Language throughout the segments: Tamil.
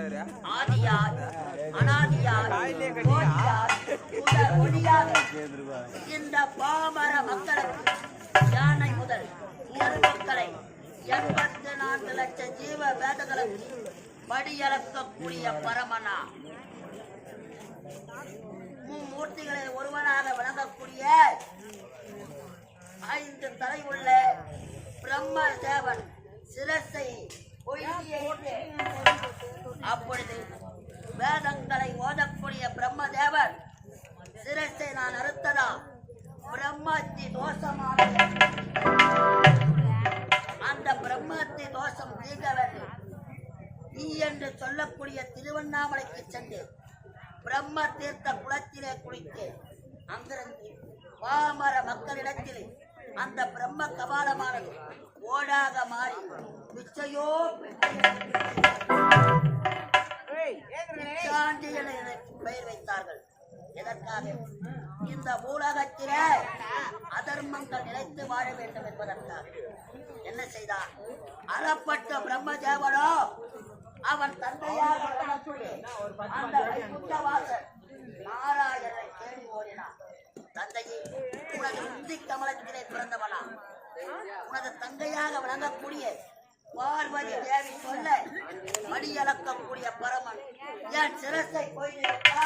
ஆதியார் அனாதியார் இந்த பாமர மக்களுக்கு யானை முதல் மக்களை 84 லட்சம் ஜீவ வேதங்களுக்கு படியளக்கக்கூடிய பரமனா மும்மூர்த்திகளை ஒருவனாக விளங்கக்கூடிய 5 தலை உள்ள பிரம்ம தேவன் சிரசை அப்பொழுது வேதங்களை ஓதக்கூடிய பிரம்மதேவன் சிரசை நான் அறுத்ததா பிரம்மத்தி தோஷமானது அந்த பிரம்மத்தி தோஷம் நீங்க வேண்டும் நீ என்று சொல்லக்கூடிய திருவண்ணாமலைக்கு சென்று பிரம்ம தீர்த்த குளத்திலே குளித்து அங்கிருந்து பாமர மக்களிடத்தில் அந்த பிரம்ம கபாலமானது ஓடாக மாறி நிச்சயோ பெயர் வைத்தார்கள். எதற்காக? இந்த ஊடகத்திலே அதர்மங்கள் நிலைத்து வாழ வேண்டும் என்பதற்காக. என்ன செய்தார்? அறப்பட்ட பிரம்மதேவனோ அவன் தந்தையாக அந்த வைகுண்டவாசன் நாராயணனை தேடி ஓடினான். தந்தையே, உனது உந்தி கமலத்திலே பிறந்தவனா, உனது தங்கையாக விளங்கக்கூடிய பார்வதி தேவி சொல்ல மடியளக்கக்கூடிய பரமன் என் சிரசை போய்விட்டா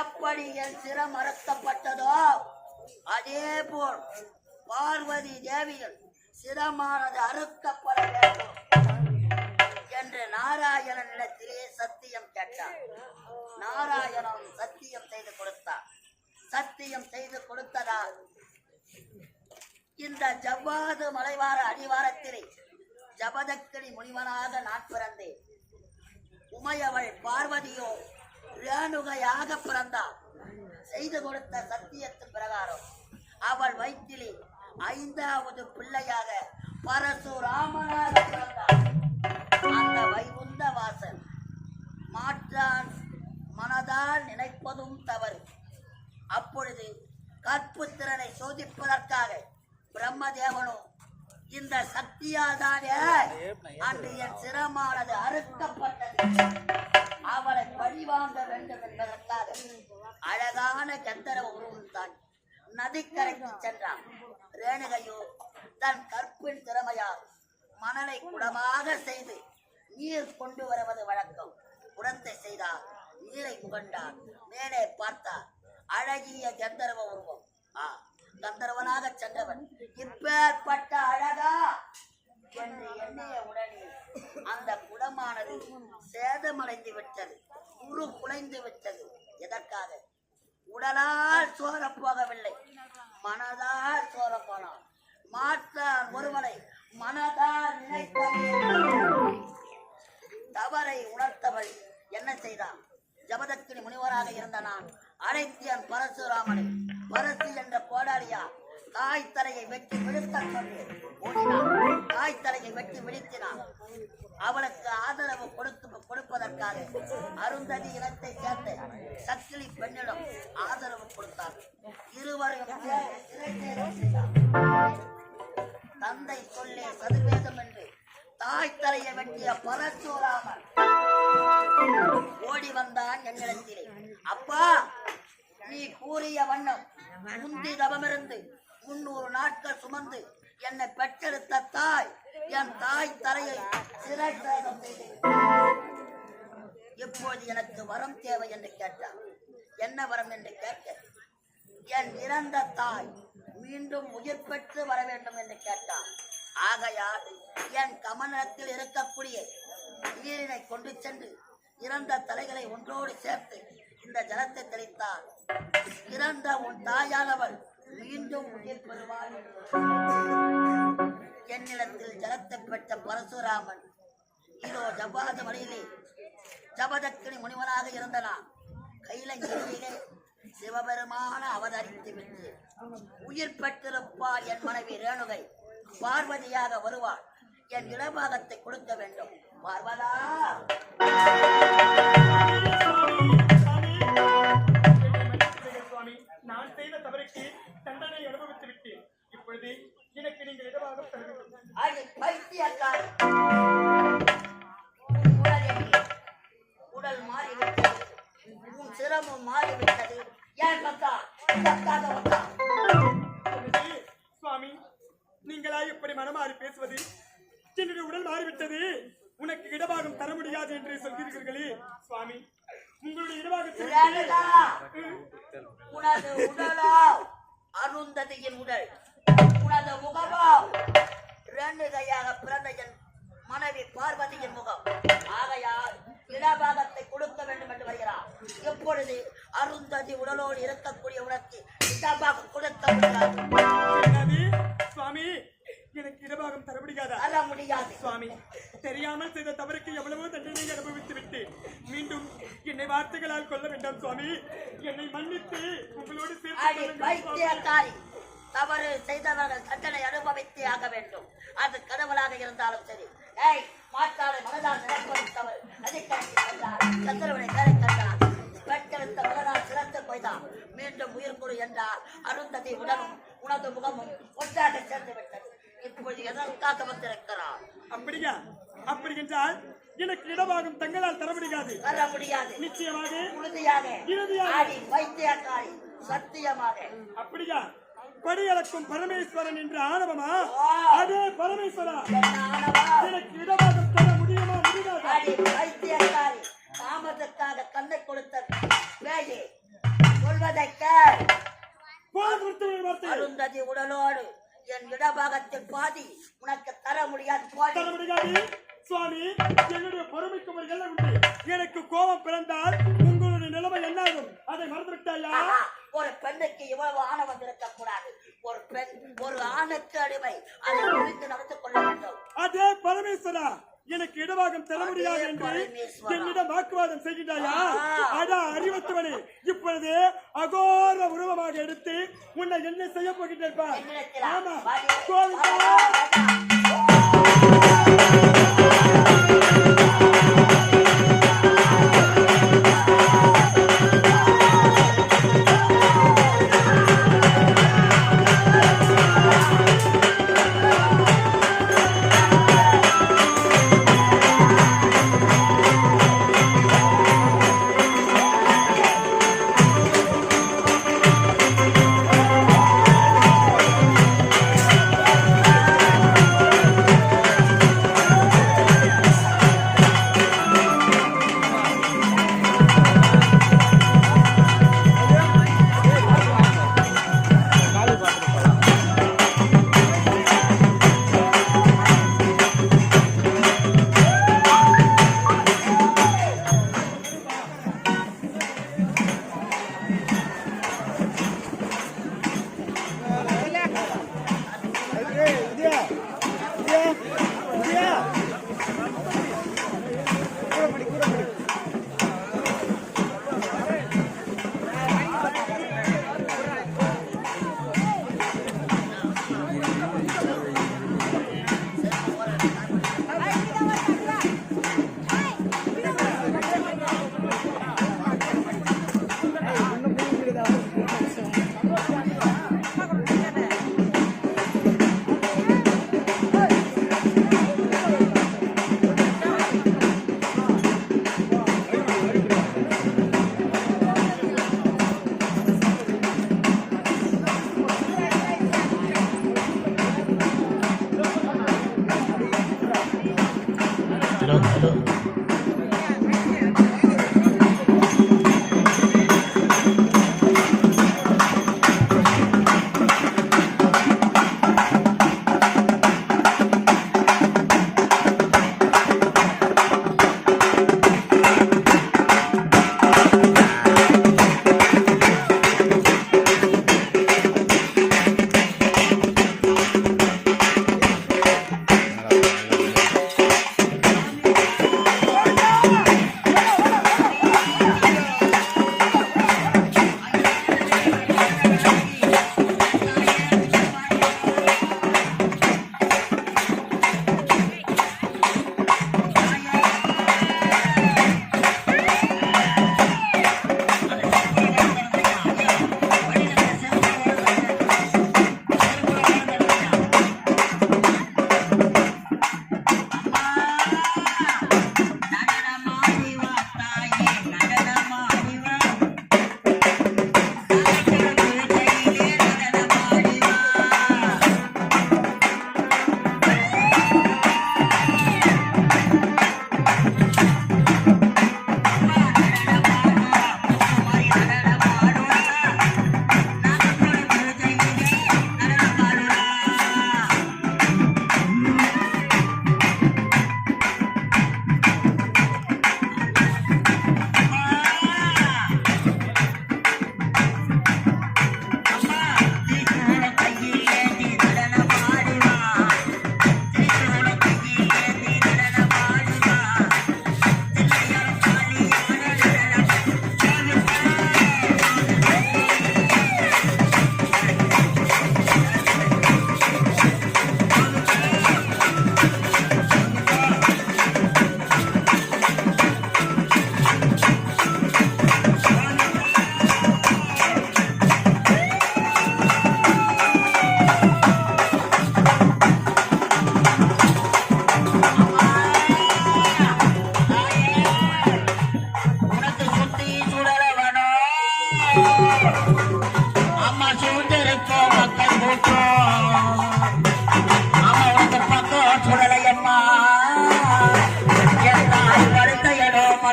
எப்படி என் சிரம் அறுக்கப்பட்டதோ அதே போல் பார்வதி தேவியின் சிரமானது அறுக்கப்பட வேண்டும் என்று நாராயணனிடத்திலே சத்தியம் கேட்டார். நாராயணன் சத்தியம் செய்து கொடுத்தார். சத்தியம் செய்து கொடுத்ததால் இந்த ஜவ்வாது மலைவார அடிவாரத்திலே ஜபதக்கினி முனிவனாக நான் பிறந்தேன். உமையவள் பார்வதியோ ரேணுகையாக பிறந்தார். செய்து கொடுத்த சத்தியத்தின் பிரகாரம் அவள் வயிற்றிலே 5வது பிள்ளையாக பரசுராமனாக பிறந்தார். அந்த வைகுந்த வாசன் மாற்றான் மனதால் நினைப்பதும் தவறு. அப்பொழுது கற்பு திறனை சோதிப்பதற்காக பிரம்மதேவனும் இந்த சக்தியால் தானே அன்று என் சிரமானது அறுக்கப்பட்டது. அவளை பழிவாங்க வேண்டும் என்பதற்காக அழகான கந்தரவ உருவம் தான் நதிக்கரைக்கு சென்றான். ரேணுகையோ தன் கற்பின் திறமையால் மணலை குடமாக செய்து நீர் கொண்டு வருவது வழக்கம். குடத்தை செய்தார், நீரை முகண்டார், மேலே பார்த்தார். அழகிய கந்தரவ உருவம். கந்தர்வனாக சென்றவன் இப்பேற்பட்ட அழகா என்று எண்ணிய உடனே அந்த குடமானது சேதமடைந்து விட்டது, உரு குலைந்து விட்டது. எதற்காக? உடலால் சோர போகவில்லை, மனதால் சோர போனான். மாற்றான் ஒருவனை மனதால் நினைத்தவள் தவறை உணர்த்தவள் என்ன செய்தான்? ஜபதக்கினி முனிவராக இருந்த நான் அழைத்தியன் பரசுராமனை பரசு என்ற கோடாரியா தாய் தலையை வெட்டி விழுத்த ஓடினான். தாய் தலையை வெட்டி விழுத்தினான். அவளுக்கு ஆதரவு கொடுப்பதற்காக அருந்ததி இனத்தை சேர்ந்த சக்கிலி பெண்ணிடம் ஆதரவு கொடுத்தார். இருவரையும் தந்தை சொல்லே சதுர்வேதம் என்று தாய் தலையை வெட்டிய பரசுராமன் ஓடி வந்தான் என்னிடத்திலே. அப்பா, நீ கூறிய வண்ணம் முந்தி தவமிருந்து 300 நாட்கள் சுமந்து என்னை பெற்றெடுத்த தாய் என் தாய் தலையை சிறைசேதம் செய்து இப்போது எனக்கு வரம் தேவை என்று கேட்டார். என்ன வரம் என்று கேட்க, என் இறந்த தாய் மீண்டும் உயிர் பெற்று வர வேண்டும் என்று கேட்டார். ஆகையால் என் கமலத்தில் இருக்கக்கூடிய நீரினை கொண்டு சென்று இறந்த தலைகளை ஒன்றோடு சேர்த்து இந்த ஜலத்தை தெளித்தார். இறந்த உன் தாயானவள் மீண்டும் உயிர் பெறுவாள். என்னிடத்தில் ஜலத்தை பெற்ற பரசுராமன் இதோ ஜவ்வாது மலையிலே ஜபதக்கினி முனிவனாக இருந்தனான். கையிலே சிவபெருமான அவதரித்து விட்டு உயிர் பெற்றிருப்பார். என் மனைவி ரேணுகை பார்வதியாக வருவாள். என் இடபாகத்தை கொடுக்க வேண்டும். பார்வதா, நான் செய்த தவறுக்கு தண்டனை அனுபவித்து விட்டேன். இப்பொழுது எனக்கு நீங்கள் இடமாக கூடாது என்று சொல்கிறீர்களே சுவாமி, உங்களுடைய இடமாக ராகதா, உனது உடலோ அருந்ததியின் உடல், உனது முகமோ இரண்டு கையாக பிறந்த என் மனைவி பார்வதியின் முகம். ஆகையால் இடபாகத்தை கொடுக்க வேண்டும் என்று வருகிறார். எப்பொழுது அருந்ததி உடலோடு இருக்கக்கூடிய உனக்கு இடபாகம் கொடுக்க முடியாது. சுவாமி, எனக்கு இடபாகம் தர முடியாதா? தர முடியாது சுவாமி. தெரியாமல் செய்த தவறுக்கு எவ்வளவோ தண்டனை அனுபவித்து விட்டு மீண்டும் என்னை வார்த்தைகளால் கொல்ல வேண்டாம் சுவாமி. என்னை மன்னித்து உங்களோடு வைத்தியக்காரி, தவறு செய்தவர்கள் தண்டனை அனுபவித்தே ஆக வேண்டும். அது கடவுளாக இருந்தாலும் சரி. ஏய் மாற்றாளை மனதால் நினைப்பது தவறு. சந்திரவனை வேலை கண்டார், பெற்றெடுத்த மனதால் சிறந்து போய்தான் மீண்டும் உயிர் கொடு என்றார். அருந்ததி உடலும் உனது முகமும் ஒன்றாக சேர்ந்து விட்டது. இப்பொழுது எதற்காக வந்திருக்கிறார்? அப்படியா? அப்படி என்றால் எனக்கு இடமாகும் தங்களால் தர முடியாது. தர முடியாது. நிச்சயமாக, உறுதியாக, இறுதியாக, வைத்தியக்காரி சத்தியமாக. அப்படியா? படியளக்கும் பரமேஸ்வரன் என்று ஆணவமா? அதே பரமேஸ்வரா, எனக்கு இடமாகும் தர முடியுமா? முடியாது. வைத்தியக்காரி, காமத்துக்காக கண்ணை கொடுத்த வேலை சொல்வதை அருந்ததி உடலோடு என் இடபாகத்தில் பாதி உனக்கு தர முடியாது. தர முடியாது சுவாமி. என்னுடைய பொறுமைக்கு ஒரு எல்லை உண்டு. எனக்கு கோபம் பிறந்தால் உங்களுடைய நிலைமை என்னாகும் அதை மறந்துவிட்டாயா? ஒரு பெண்ணுக்கு இவ்வளவு ஆணவம் இருக்கக்கூடாது. ஒரு பெண் ஒரு ஆணுக்கு அடிமை, அதை குறித்து நடந்து கொள்ள வேண்டும். அதே பரமேஸ்வரா, எனக்கு இடவாகம் தர முடியாது என்று என்னிடம் வாக்குவாதம் செய்கிறாயா? அதா அறிவத்தவனே, இப்பொழுது அகோர உருவமாக எடுத்து உன்னை என்ன செய்ய போகின்றேன்? ஆமா, கோவிந்தா.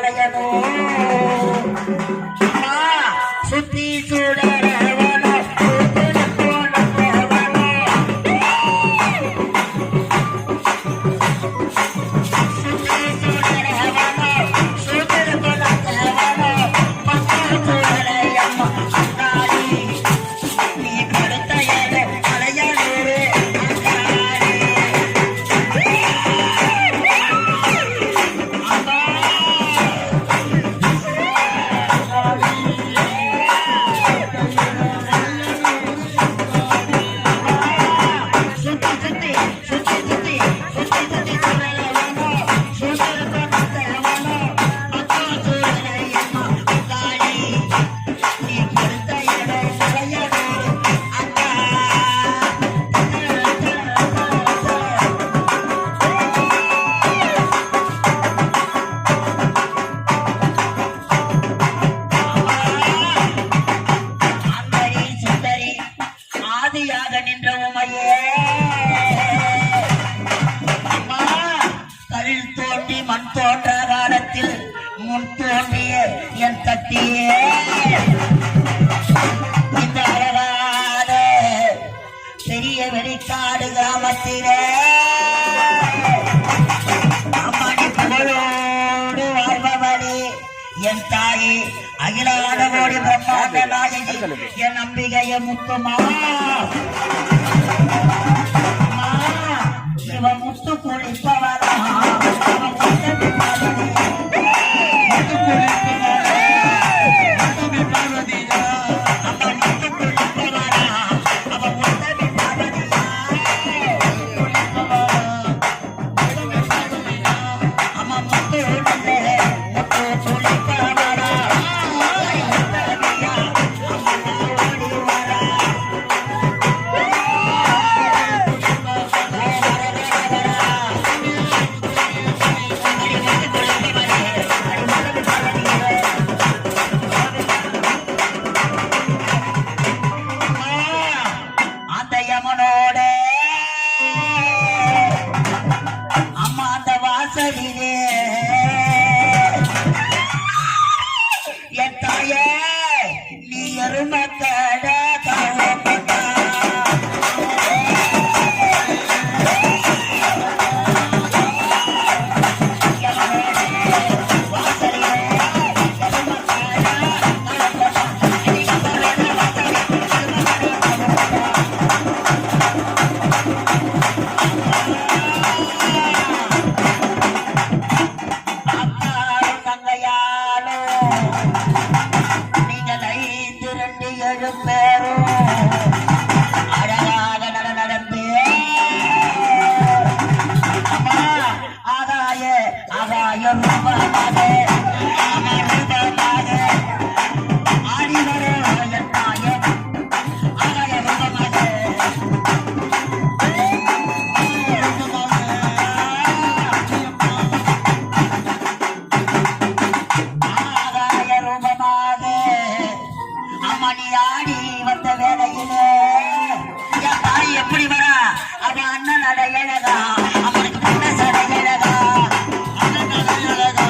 வரையணும் சுத்தி சுடர நின்ற உமையே அம்மா கல் தோண்டி மண் தோன்ற காலத்தில் முன் தோன்றிய என் தட்டியே இந்த அழகான பெரிய வெளிக்காடு கிராமத்திலே அம்மாடி புகழோடு வாழ்பவளே என் தாயே அகிலான கோடி பிரம்மாண்ட நாயகி என் நம்பிக்கைய முத்துமா இவ முத்து குளிப்பவரா மணியாடி வந்த வேலையிலே என் தாய் எப்படி வரா அவ அண்ணன் அடையழகா அவனுக்கு முன்ன சடையழகா அண்ணன் அடையழகா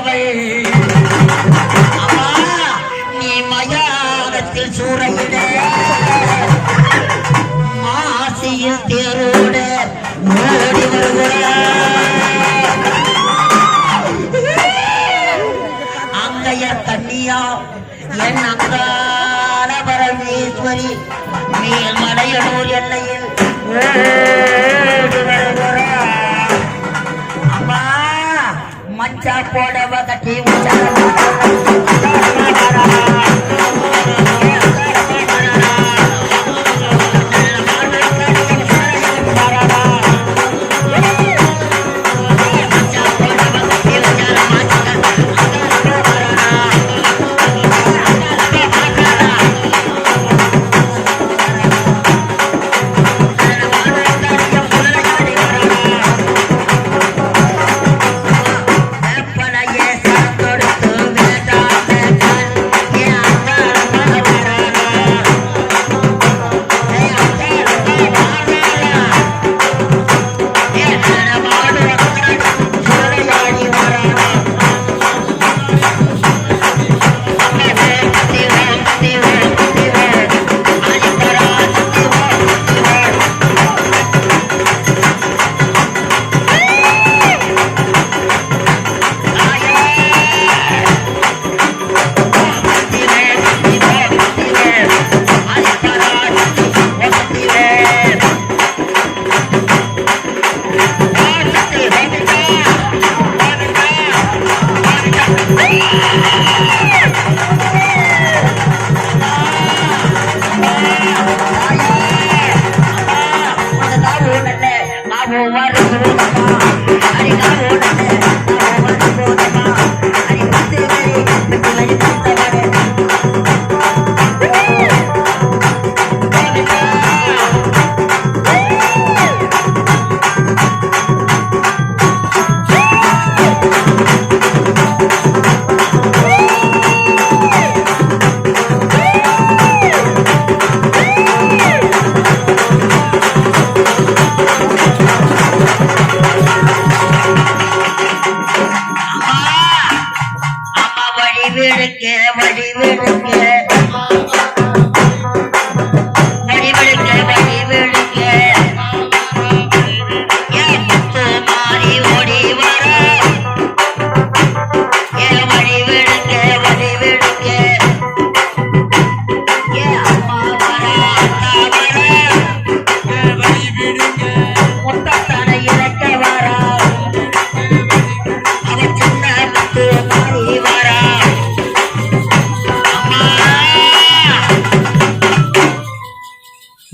உடையவள் அம்மா நீ மயானத்தில் சூறையிட ஆசையில் தேரோட ஓடி அங்கைய கன்னியா என் அங்கான பரமேஸ்வரி மேல்மலையனூர் எல்லையில் ஓடி அம்மா மஞ்சா போடவ கட்டி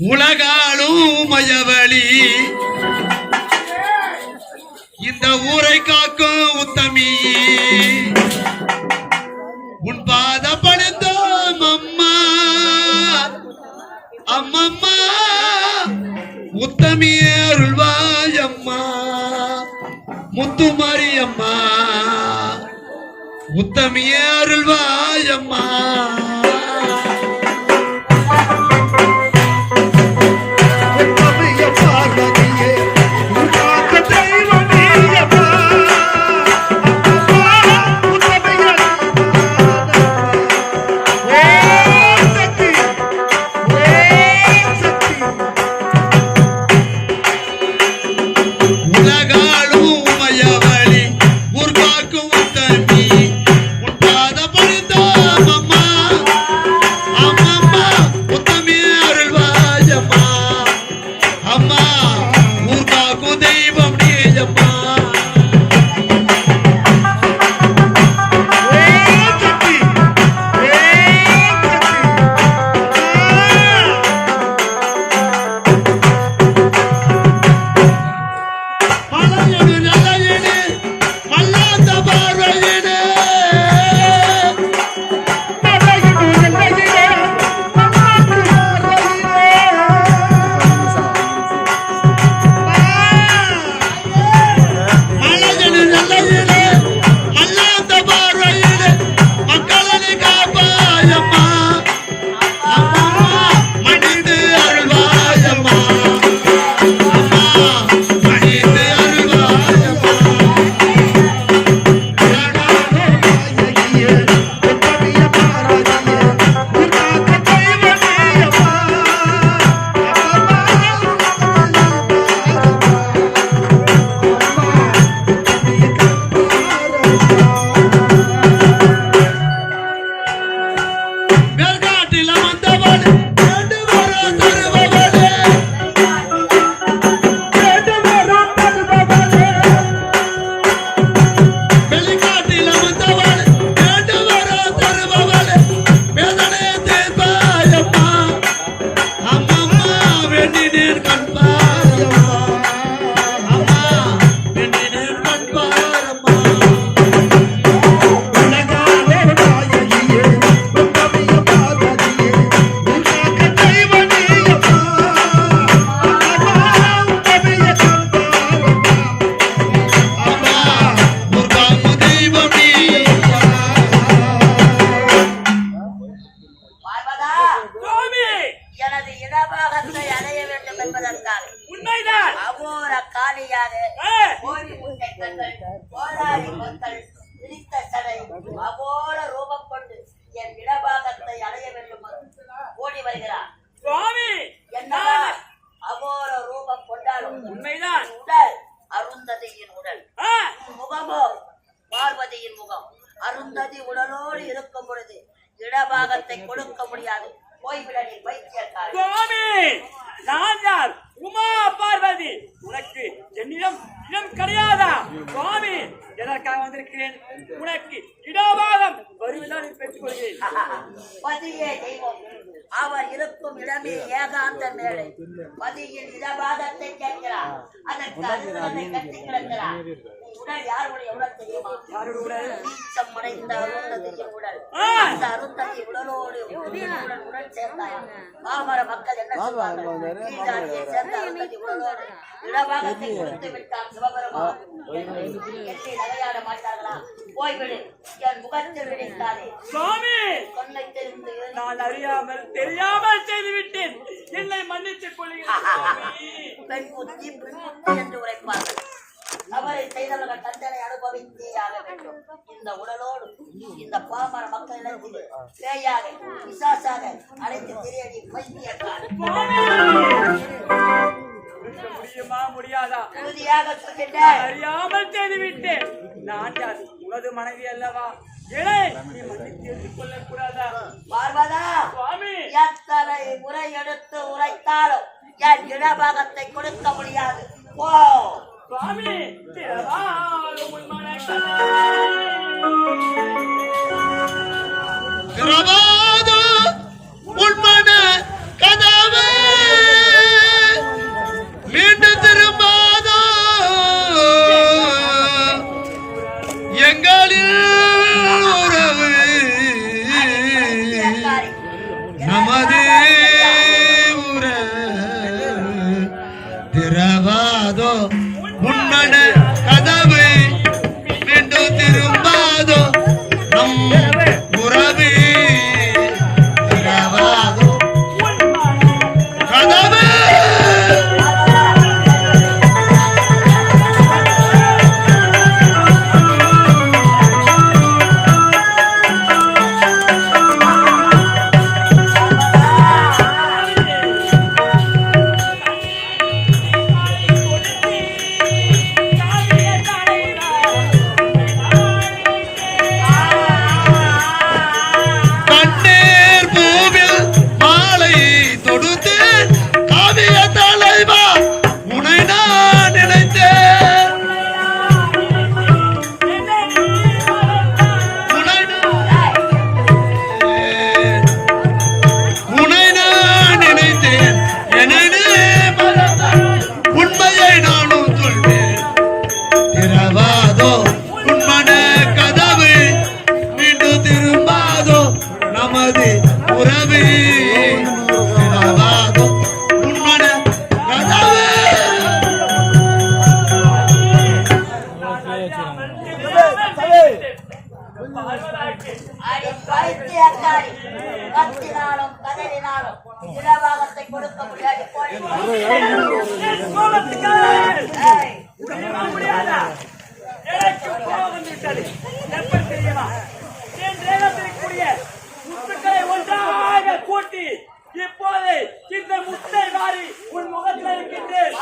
உலகாலும் மயவழி இந்த ஊரை காக்கும் உத்தமி உன் பாத படுத்தோம் அம்மா அம்மம்மா உத்தமியே அருள்வாய் அம்மா முத்துமாரி அம்மா உத்தமியே அருள்வாய் அம்மா உன் பாத படுத்தோம் அம்மா என்பதற்காக உண்மைதான். அகோர காளியாக கோழி முட்டை கண்கள் கோடாரி மக்கள் விரித்த சடை அகோர ரூபம் கொண்டு என் இடபாகத்தை அடைய வேண்டும் ஓடி வருகிறார் சுவாமி. என்ன அகோர ரூபம் கொண்டாலும் உண்மைதான். உடல் அருந்ததியின் உடல் ஆ, முகமோ பார்வதியின் முகம். அருந்ததி உடலோடு இருக்கும் பொழுது இடபாகத்தை கொடுக்க முடியாது. போய்விடனி வைத்தியக்காரி. சுவாமி, நான் யார்? உமா பார்வதி. உனக்கு என்னிடம் இடம் கிடையாதா? சுவாமி, எதற்காக வந்திருக்கிறேன்? உனக்கு இடபாகம் வருவதால் பெற்றுக் கொள்கிறேன். பதியே தெய்வம். அவர் இருக்கும் இடமே ஏகாந்த மேடை. பதியின் இடபாகத்தை கேட்கிறார். அதற்கு அருந்ததை கட்டி கிடக்கிறார். உடல் யாருடைய உடல் தெரியுமா? யாருடைய உடல்? நீச்சம் அடைந்த அருந்ததியின் உடல். அந்த அருந்ததி உடலோடு உடல் சேர்ந்தார். பாமர மக்கள் என்ன சொல்வார்கள்? கீழாடியை சேர்ந்த அருந்ததி உடலோடு இடபாகத்தை கொடுத்து விட்டார் சிவபெருமான். எண்ணி நகையாட மாட்டார்களா? போய்விடு, என் முகத்தில் விழித்தாரே. சுவாமி, கொன்னை தெரிந்து நான் அறியாமல் தெரியாமல் செய்துவிட்டேன். என்னை மன்னித்துக் கொள்கிறேன். பெண் புத்தி பெண் புத்தி என்று உரைப்பார்கள். தவறை செய்தவர்கள் தண்டனை அனுபவித்தே ஆக வேண்டும். இந்த உடலோடு இந்த பாமர மக்களிடத்தில் பேயாக பிசாசாக அழைத்து திரையடி பைத்தியக்காரன். முடியுமா முடியாதா? உறுதியாக சொல்கின்றேன். அறியாமல் செய்துவிட்டேன். நான் யார்? உனது மனைவி அல்லவா? இளை, நீ மன்னித்து ஏற்றுக்கொள்ளக் கூடாதா? பார்வதா, சுவாமி, எத்தனை முறை எடுத்து உரைத்தாலும் என் இடபாகத்தை கொடுக்க முடியாது. ஓ சுவாமி, திறவாலும் உன் மனக்கதை. திறவாதோ உள்மன கதவே மீண்டும் திரும்பாதோ எங்களில் உறவு நமது உறவு திறவாதோ உண்மன கதவை மீண்டும் திரும்பாதோ நம் உறவு திறவாதோ கதவை கண்ணீர் பூவில் மாலை தொடுத்து காவிய தலைவா உனை நான் நினைத்தேன் உனை நான் நினைத்தேன் என்னை நீ மறந்தாய். உண்மையை நானும் சொல்வேன் திறவாதோ உண்மன கதவு மீண்டும் திரும்பாதோ நமது உறவு திறவாதோ உண்மன கதவு அடி பைத்தியக்காரி. கத்தினாலும் கதறினாலும் இடபாகத்தை கொடுக்க முடியாது. ஏய், முடியுமா முடியாதா? எனக்கு கோபம் வந்துவிட்டது. எப்படி தெரியுமா? என் தேகத்திற்குரிய முத்துக்களை ஒன்றாக கூட்டி இப்போது இந்த முத்தை மாறி உன் முகத்தில் இருக்கின்றேன்.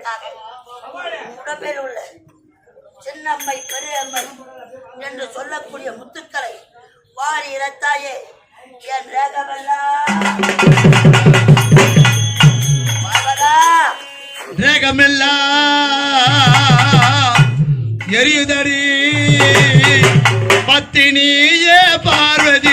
என்பதற்காக உடம்பில் உள்ள சின்னம்மை பெரியம்மை என்று சொல்லக்கூடிய முத்துக்களை வாரி இறத்தாயே என் ரேகமெல்லாம் ரேகமெல்லாம் எரியுதடி பத்தினியே பார்வதி